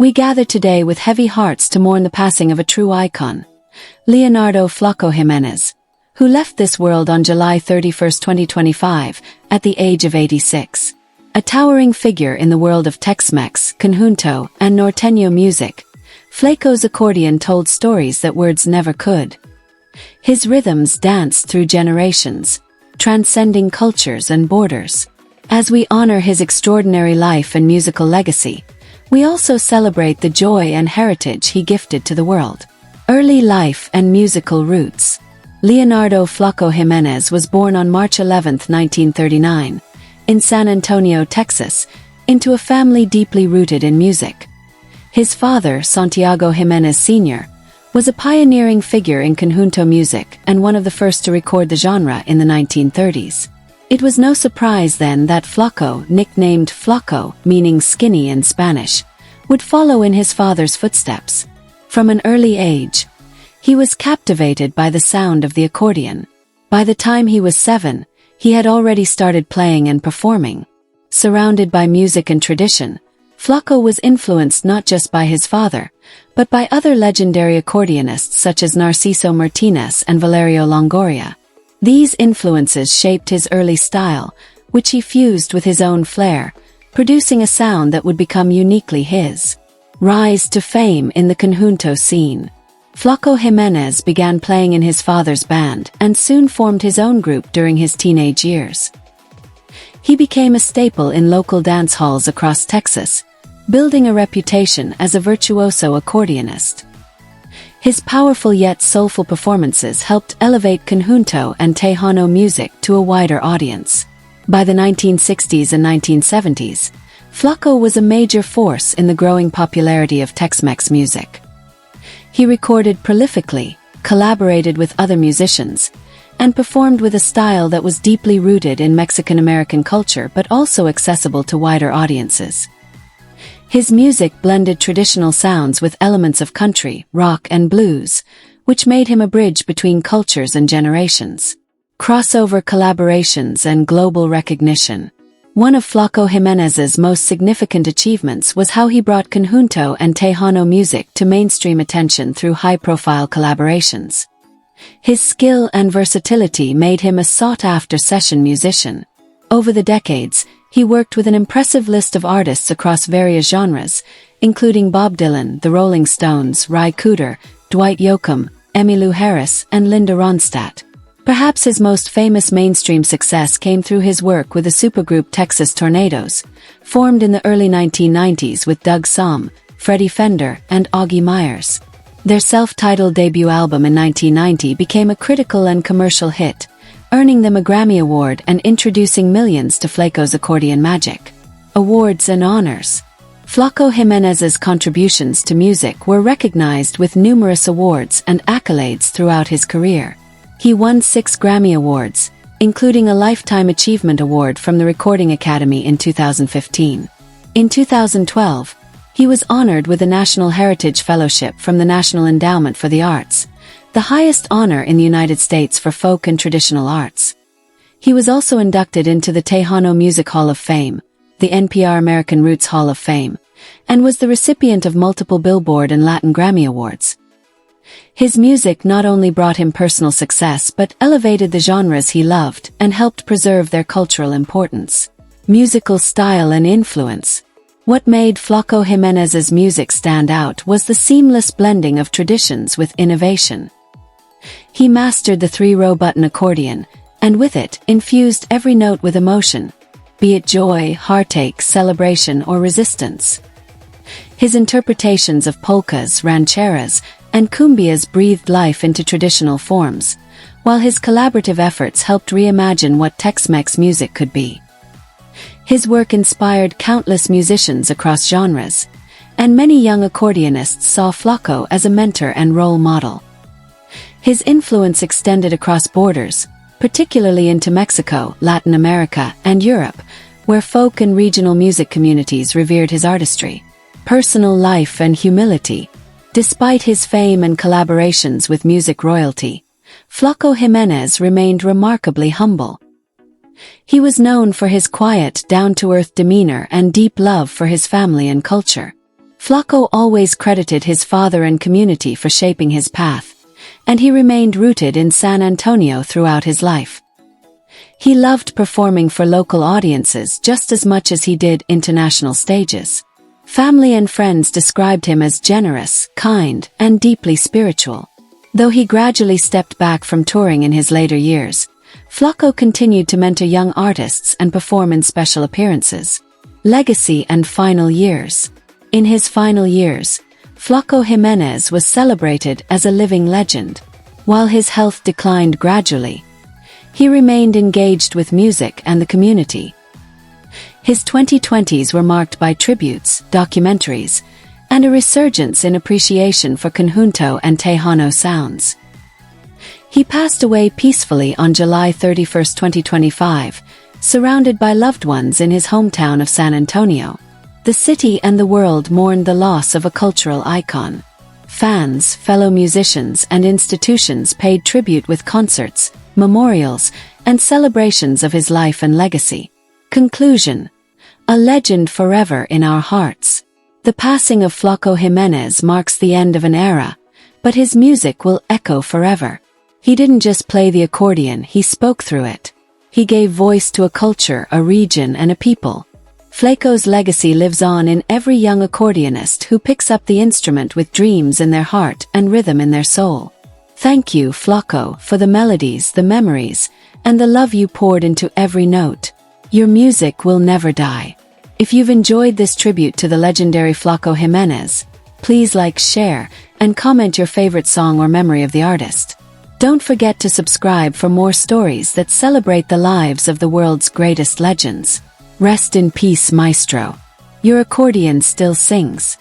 We gather today with heavy hearts to mourn the passing of a true icon, Leonardo Flaco Jiménez, who left this world on July 31, 2025, at the age of 86. A towering figure in the world of Tex-Mex, conjunto, and norteño music, Flaco's accordion told stories that words never could. His rhythms danced through generations, transcending cultures and borders. As we honor his extraordinary life and musical legacy, we also celebrate the joy and heritage he gifted to the world. Early life and musical roots. Leonardo Flaco Jiménez was born on March 11, 1939, in San Antonio, Texas, into a family deeply rooted in music. His father, Santiago Jiménez Sr., was a pioneering figure in conjunto music and one of the first to record the genre in the 1930s. It was no surprise then that Flaco, nicknamed Flaco, meaning skinny in Spanish, would follow in his father's footsteps. From an early age, he was captivated by the sound of the accordion. By the time he was 7, he had already started playing and performing. Surrounded by music and tradition, Flaco was influenced not just by his father, but by other legendary accordionists such as Narciso Martinez and Valerio Longoria. These influences shaped his early style, which he fused with his own flair, producing a sound that would become uniquely his. Rise to fame in the conjunto scene. Flaco Jiménez began playing in his father's band and soon formed his own group during his teenage years. He became a staple in local dance halls across Texas, building a reputation as a virtuoso accordionist. His powerful yet soulful performances helped elevate conjunto and tejano music to a wider audience. By the 1960s and 1970s, Flaco was a major force in the growing popularity of Tex-Mex music. He recorded prolifically, collaborated with other musicians, and performed with a style that was deeply rooted in Mexican-American culture but also accessible to wider audiences. His music blended traditional sounds with elements of country, rock, and blues, which made him a bridge between cultures and generations. Crossover collaborations and global recognition. One of Flaco Jiménez's most significant achievements was how he brought conjunto and tejano music to mainstream attention through high-profile collaborations. His skill and versatility made him a sought-after session musician. Over the decades, he worked with an impressive list of artists across various genres, including Bob Dylan, the Rolling Stones, Ry Cooder, Dwight Yoakam, Emmylou Harris, and Linda Ronstadt. Perhaps his most famous mainstream success came through his work with the supergroup Texas Tornadoes, formed in the early 1990s with Doug Sahm, Freddie Fender, and Augie Myers. Their self-titled debut album in 1990 became a critical and commercial hit, earning them a Grammy Award and introducing millions to Flaco's accordion magic. Awards and honors. Flaco Jiménez's contributions to music were recognized with numerous awards and accolades throughout his career. He won 6 Grammy Awards, including a Lifetime Achievement Award from the Recording Academy in 2015. In 2012, he was honored with a National Heritage Fellowship from the National Endowment for the Arts, the highest honor in the United States for folk and traditional arts. He was also inducted into the Tejano Music Hall of Fame, the NPR American Roots Hall of Fame, and was the recipient of multiple Billboard and Latin Grammy Awards. His music not only brought him personal success but elevated the genres he loved and helped preserve their cultural importance. Musical style and influence. What made Flaco Jiménez's music stand out was the seamless blending of traditions with innovation. He mastered the 3-row button accordion, and with it, infused every note with emotion, be it joy, heartache, celebration, or resistance. His interpretations of polkas, rancheras, and cumbias breathed life into traditional forms, while his collaborative efforts helped reimagine what Tex-Mex music could be. His work inspired countless musicians across genres, and many young accordionists saw Flaco as a mentor and role model. His influence extended across borders, particularly into Mexico, Latin America, and Europe, where folk and regional music communities revered his artistry. Personal life and humility. Despite his fame and collaborations with music royalty, Flaco Jiménez remained remarkably humble. He was known for his quiet, down-to-earth demeanor and deep love for his family and culture. Flaco always credited his father and community for shaping his path, and he remained rooted in San Antonio throughout his life. He loved performing for local audiences just as much as he did international stages. Family and friends described him as generous, kind, and deeply spiritual. Though he gradually stepped back from touring in his later years, Flaco continued to mentor young artists and perform in special appearances. Legacy and final years. In his final years, Flaco Jiménez was celebrated as a living legend. While his health declined gradually, he remained engaged with music and the community. His 2020s were marked by tributes, documentaries, and a resurgence in appreciation for conjunto and tejano sounds. He passed away peacefully on July 31, 2025, surrounded by loved ones in his hometown of San Antonio. The city and the world mourned the loss of a cultural icon. Fans, fellow musicians, and institutions paid tribute with concerts, memorials, and celebrations of his life and legacy. Conclusion: a legend forever in our hearts. The passing of Flaco Jiménez marks the end of an era, but his music will echo forever. He didn't just play the accordion, he spoke through it. He gave voice to a culture, a region, and a people. Flaco's legacy lives on in every young accordionist who picks up the instrument with dreams in their heart and rhythm in their soul. Thank you, Flaco, for the melodies, the memories, and the love you poured into every note. Your music will never die. If you've enjoyed this tribute to the legendary Flaco Jiménez, please like, share, and comment your favorite song or memory of the artist. Don't forget to subscribe for more stories that celebrate the lives of the world's greatest legends. Rest in peace, maestro. Your accordion still sings.